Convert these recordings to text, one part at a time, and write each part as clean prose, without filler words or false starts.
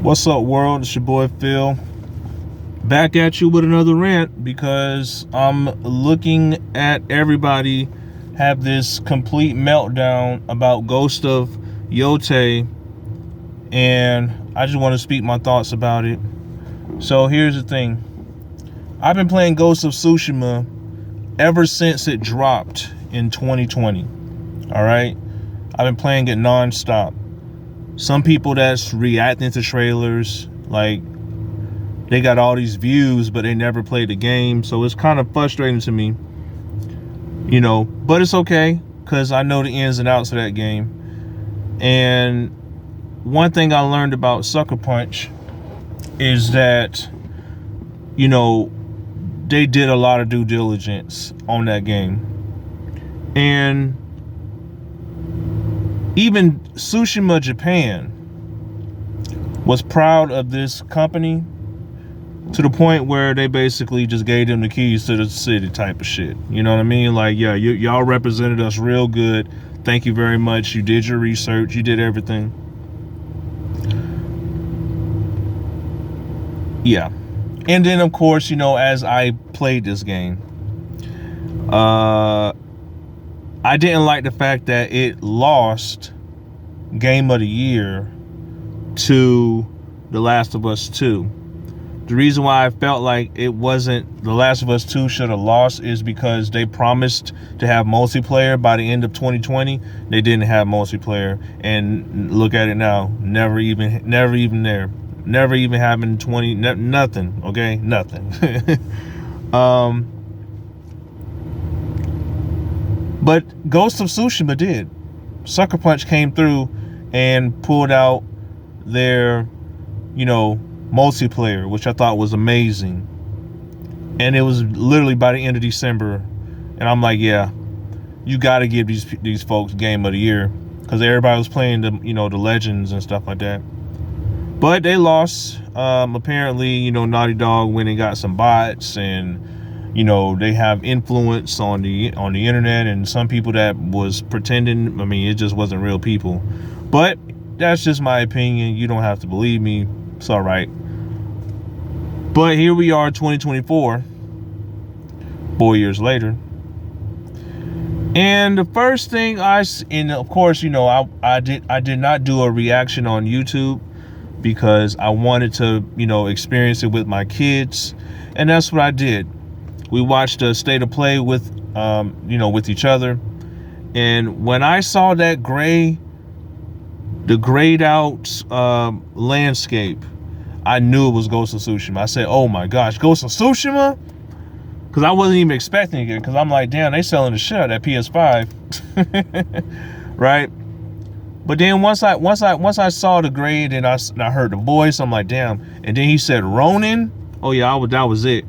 What's up, world? It's your boy Phil, back at you with another rant because I'm looking at everybody have this complete meltdown about Ghost of Yotei, and I just want to speak my thoughts about it. So here's the thing. I've been playing Ghost of Tsushima ever since it dropped in 2020. All right, I've been playing it non-stop. Some people that's reacting to trailers, like, they got all these views, but they never played the game. So it's kind of frustrating to me, you know, but it's okay because I know the ins and outs of that game. And one thing I learned about Sucker Punch is that, you know, they did a lot of due diligence on that game. And even Tsushima Japan was proud of this company to the point where they basically just gave them the keys to the city type of shit. You know what I mean? Like, yeah, y'all represented us real good. Thank you very much. You did your research. You did everything. Yeah. And then, of course, you know, as I played this game, I didn't like the fact that it lost Game of the Year to The Last of Us 2. The reason why I felt like it wasn't The Last of Us 2 should have lost is because they promised to have multiplayer by the end of 2020. They didn't have multiplayer, and look at it now. Never even there. Never even happened in nothing. Okay, nothing. But Ghost of Tsushima did. Sucker Punch came through and pulled out their, you know, multiplayer, which I thought was amazing. And it was literally by the end of December. And I'm like, yeah, you got to give these folks Game of the Year, because everybody was playing the, you know, the Legends and stuff like that. But they lost. Apparently, you know, Naughty Dog went and got some bots, and you know, they have influence on the internet, and some people that was pretending. I mean, it just wasn't real people. But that's just my opinion. You don't have to believe me. It's all right. But here we are, 2024, 4 years later. And the first thing and of course, you know, I did not do a reaction on YouTube because I wanted to, you know, experience it with my kids, and that's what I did. We watched a state of play with, you know, with each other. And when I saw that the grayed out landscape, I knew it was Ghost of Tsushima. I said, oh my gosh, Ghost of Tsushima? Because I wasn't even expecting it, because I'm like, damn, they selling the shit out of that PS5. Right? But then once I saw the grade and I heard the voice, I'm like, damn. And then he said Ronin. Oh yeah, that was it.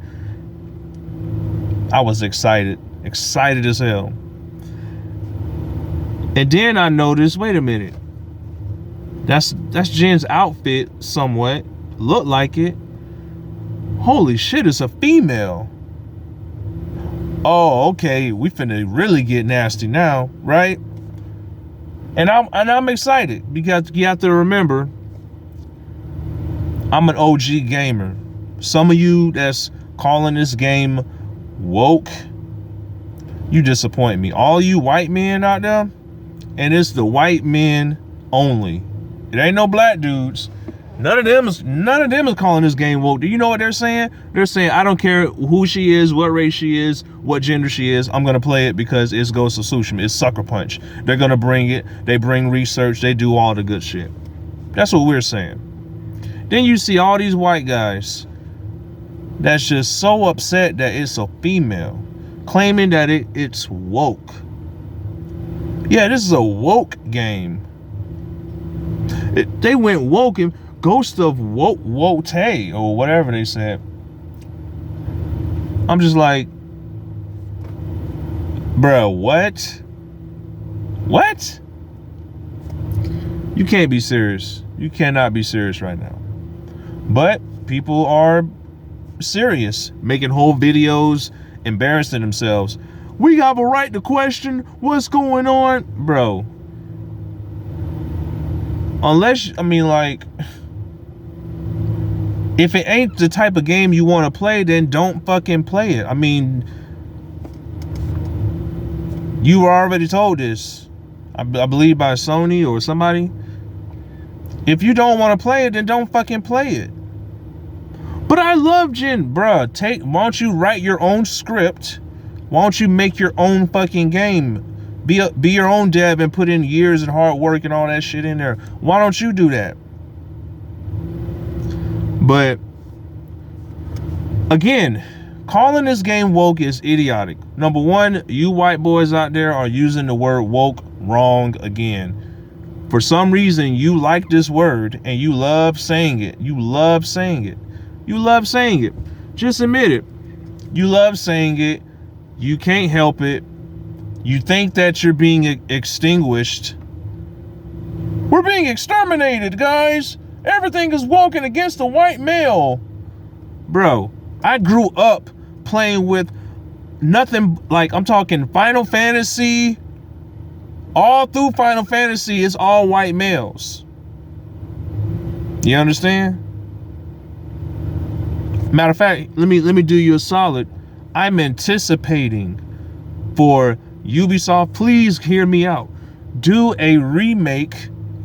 I was excited as hell. And then I noticed, wait a minute, that's Jen's outfit somewhat. Looked like it. Holy shit, it's a female. Oh, okay, we finna really get nasty now, right? And I'm excited, because you have to remember, I'm an OG gamer. Some of you that's calling this game woke, you disappoint me. All you white men out there, and it's the white men only. It ain't no black dudes. None of them is calling this game woke. Do you know what they're saying? They're saying, I don't care who she is, what race she is, what gender she is, I'm gonna play it because it's Ghost of Tsushima. It's Sucker Punch. They're gonna bring it. They bring research. They do all the good shit. That's what we're saying. Then you see all these white guys that's just so upset that it's a female, claiming that it's woke. Yeah, this is a woke game. They went woke and Ghost of Yotei, or whatever they said. I'm just like, bro, what? What? You can't be serious. You cannot be serious right now. But people are serious, making whole videos, embarrassing themselves. We have a right to question what's going on, bro. Unless, I mean, like, If it ain't the type of game you want to play, then don't fucking play it. I mean, you were already told this, I believe by Sony or somebody. If you don't want to play it, then don't fucking play it. But I love Jin, bruh. Why don't you write your own script? Why don't you make your own fucking game? Be your own dev and put in years and hard work and all that shit in there. Why don't you do that? But again, calling this game woke is idiotic. Number one, you white boys out there are using the word woke wrong again. For some reason, you like this word and you love saying it. You love saying it. You love saying it. Just admit it. You love saying it. You can't help it. You think that you're being extinguished. We're being exterminated, guys. Everything is woke and against the white male. Bro, I grew up playing with nothing like, I'm talking Final Fantasy. All through Final Fantasy, it's all white males. You understand? Matter of fact, let me do you a solid. I'm anticipating for Ubisoft, please hear me out. Do a remake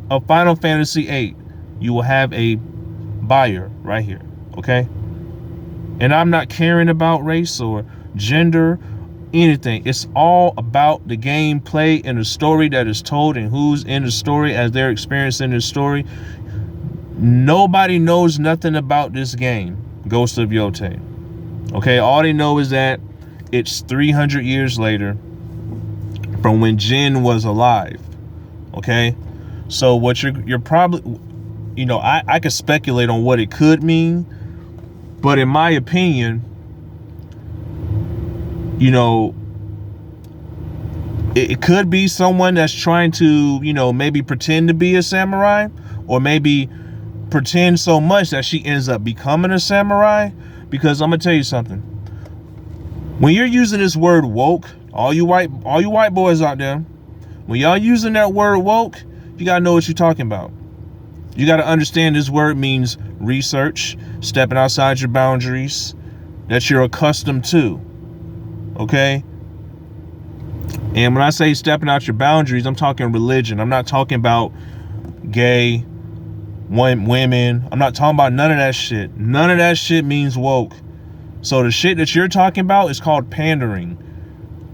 of Final Fantasy VIII. You will have a buyer right here, okay? And I'm not caring about race or gender, anything. It's all about the gameplay and the story that is told and who's in the story as they're experiencing the story. Nobody knows nothing about this game, Ghost of Yotei. Okay, all they know is that it's 300 years later from when Jin was alive. Okay, so what you're probably, you know, I could speculate on what it could mean, but in my opinion, you know, it could be someone that's trying to, you know, maybe pretend to be a samurai, or maybe pretend so much that she ends up becoming a samurai. Because I'm gonna tell you something. When you're using this word woke, all you white boys out there, when y'all using that word woke, you gotta know what you're talking about. You gotta understand this word means research, stepping outside your boundaries that you're accustomed to. Okay? And when I say stepping out your boundaries, I'm talking religion. I'm not talking about gay, women. I'm not talking about none of that shit. None of that shit means woke. So the shit that you're talking about is called pandering.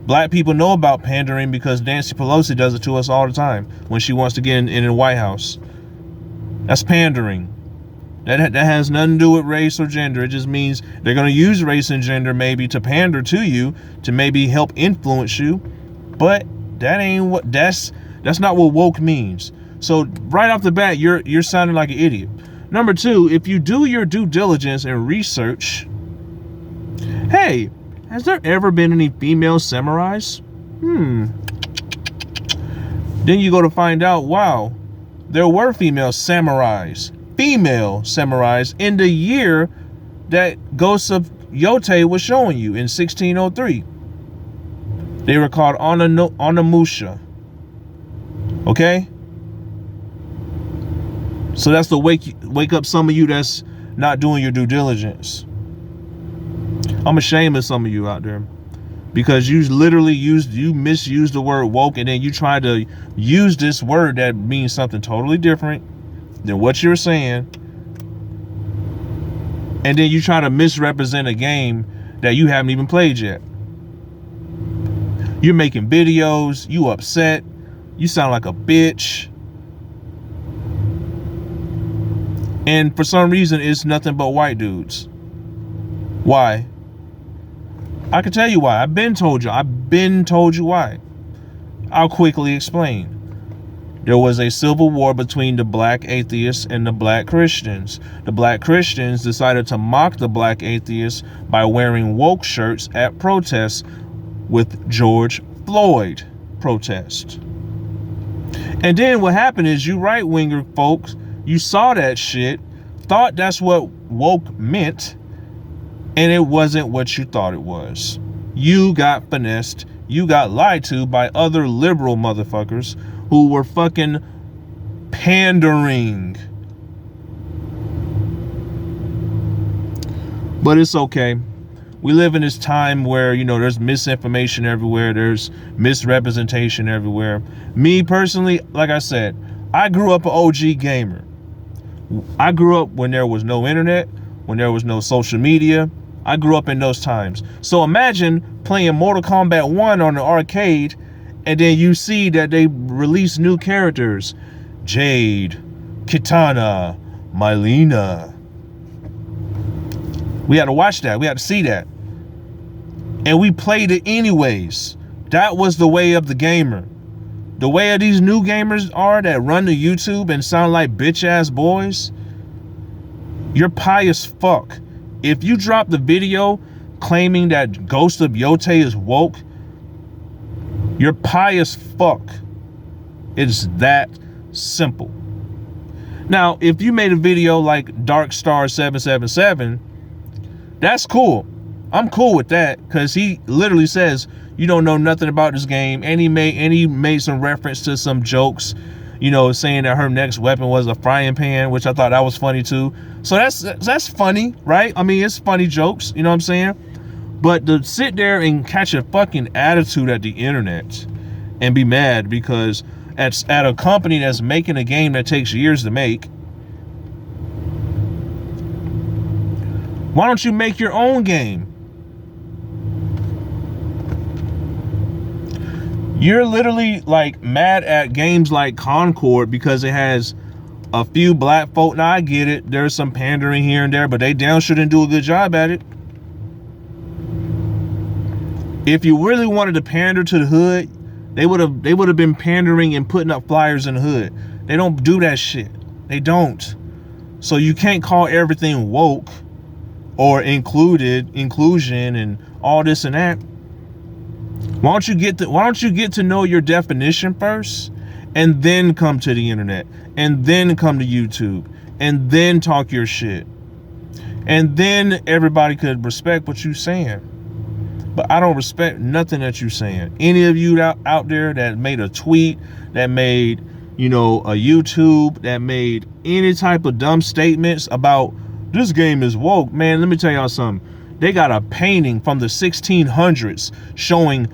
Black people know about pandering because Nancy Pelosi does it to us all the time when she wants to get in the White House. That's pandering. That has nothing to do with race or gender. It just means they're going to use race and gender maybe to pander to you, to maybe help influence you. But that ain't what, that's not what woke means. So right off the bat, you're sounding like an idiot. Number two, if you do your due diligence and research, hey, has there ever been any female samurais? Then you go to find out, wow, there were female samurais in the year that Ghost of Yotei was showing you in 1603. They were called Onimusha. Okay? So that's to wake up some of you that's not doing your due diligence. I'm ashamed of some of you out there because you literally misused the word woke, and then you try to use this word that means something totally different than what you're saying, and then you try to misrepresent a game that you haven't even played yet. You're making videos, you upset, you sound like a bitch. And for some reason, it's nothing but white dudes. Why? I can tell you why. I've been told you why. I'll quickly explain. There was a civil war between the black atheists and the black Christians. The black Christians decided to mock the black atheists by wearing woke shirts at protests with George Floyd protest. And then what happened is you right-winger folks, you saw that shit, thought that's what woke meant, and it wasn't what you thought it was. You got finessed. You got lied to by other liberal motherfuckers who were fucking pandering. But it's okay. We live in this time where, you know, there's misinformation everywhere. There's misrepresentation everywhere. Me personally, like I said, I grew up an OG gamer. I grew up when there was no internet, when there was no social media. I grew up in those times. So imagine playing Mortal Kombat 1 on the arcade, and then you see that they release new characters. Jade, Kitana, Mylena. We had to watch that. We had to see that. And we played it anyways. That was the way of the gamer. The way of these new gamers are that run to YouTube and sound like bitch ass boys. You're pie as fuck. If you drop the video claiming that Ghost of Yotei is woke, you're pie as fuck. It's that simple. Now, if you made a video like Darkstar777, that's cool. I'm cool with that, because he literally says you don't know nothing about this game, and he made some reference to some jokes, you know, saying that her next weapon was a frying pan, which I thought that was funny too. So that's funny, right? I mean, it's funny jokes, you know what I'm saying? But to sit there and catch a fucking attitude at the internet and be mad because at a company that's making a game that takes years to make, why don't you make your own game? You're literally like mad at games like Concord because it has a few black folk. Now I get it, there's some pandering here and there, but they damn sure didn't do a good job at it. If you really wanted to pander to the hood, they would have been pandering and putting up flyers in the hood. They don't do that shit. They don't. So you can't call everything woke or inclusion and all this and that. Why don't you get to know your definition first, and then come to the internet, and then come to YouTube, and then talk your shit, and then everybody could respect what you're saying. But I don't respect nothing that you're saying. Any of you out there that made a tweet, that made, you know, a YouTube, that made any type of dumb statements about this game is woke, man, let me tell y'all something. They got a painting from the 1600s showing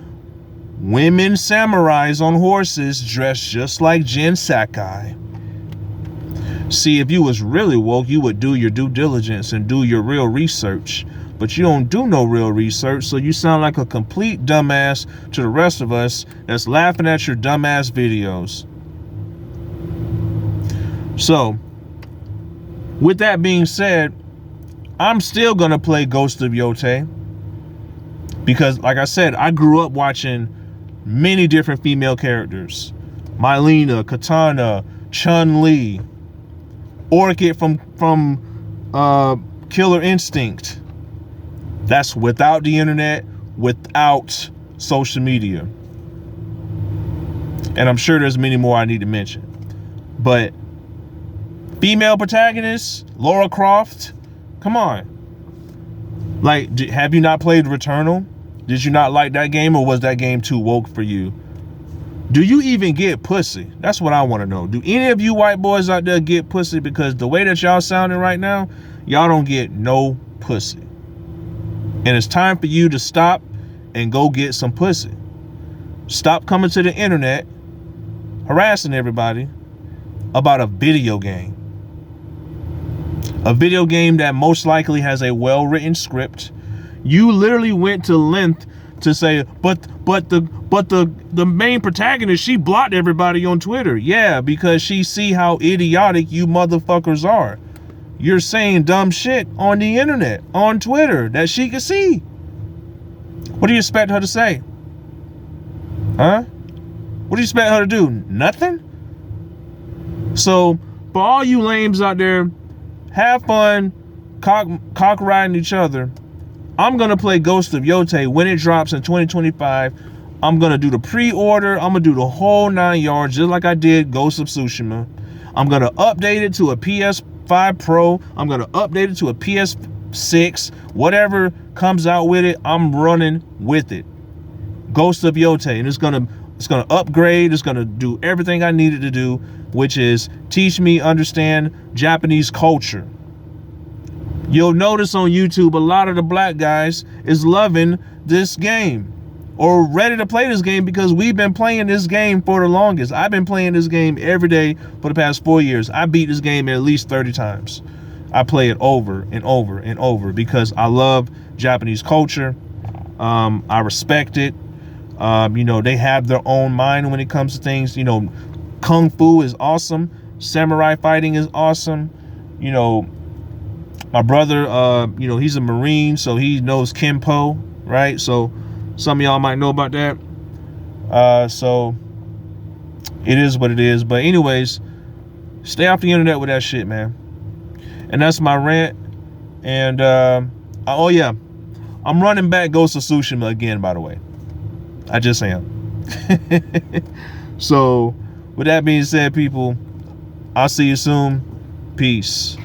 women samurais on horses dressed just like Jin Sakai. See, if you was really woke, you would do your due diligence and do your real research. But you don't do no real research, so you sound like a complete dumbass to the rest of us that's laughing at your dumbass videos. So, with that being said, I'm still gonna play Ghost of Yotei because, like I said, I grew up watching many different female characters. Mylena, Kitana, Chun-Li, Orchid from Killer Instinct. That's without the internet, without social media. And I'm sure there's many more I need to mention. But female protagonists, Lara Croft, come on. Like, have you not played Returnal? Did you not like that game, or was that game too woke for you? Do you even get pussy? That's what I want to know. Do any of you white boys out there get pussy? Because the way that y'all sounding right now, y'all don't get no pussy. And it's time for you to stop and go get some pussy. Stop coming to the internet harassing everybody about a video game. A video game that most likely has a well-written script. You literally went to length to say, but the main protagonist, she blocked everybody on Twitter. Yeah, because she see how idiotic you motherfuckers are. You're saying dumb shit on the internet, on Twitter, that she can see. What do you expect her to say? Huh? What do you expect her to do? Nothing? So, for all you lames out there, have fun cock riding each other. I'm going to play Ghost of Yotei when it drops in 2025. I'm going to do the pre-order. I'm going to do the whole 9 yards, just like I did Ghost of Tsushima. I'm going to update it to a PS5 Pro. I'm going to update it to a PS6. Whatever comes out with it, I'm running with it. Ghost of Yotei. And it's going to upgrade. It's going to do everything I needed to do, which is teach me, understand Japanese culture. You'll notice on YouTube, a lot of the black guys is loving this game or ready to play this game because we've been playing this game for the longest. I've been playing this game every day for the past 4 years. I beat this game at least 30 times. I play it over and over and over because I love Japanese culture. I respect it. You know, they have their own mind when it comes to things. You know, Kung Fu is awesome. Samurai fighting is awesome. You know, my brother, you know, he's a Marine, so he knows Kenpo, right? So some of y'all might know about that. So it is what it is. But anyways, stay off the internet with that shit, man. And that's my rant. And oh yeah, I'm running back Ghost of Tsushima again, by the way. I just am. So with that being said, people, I'll see you soon. Peace.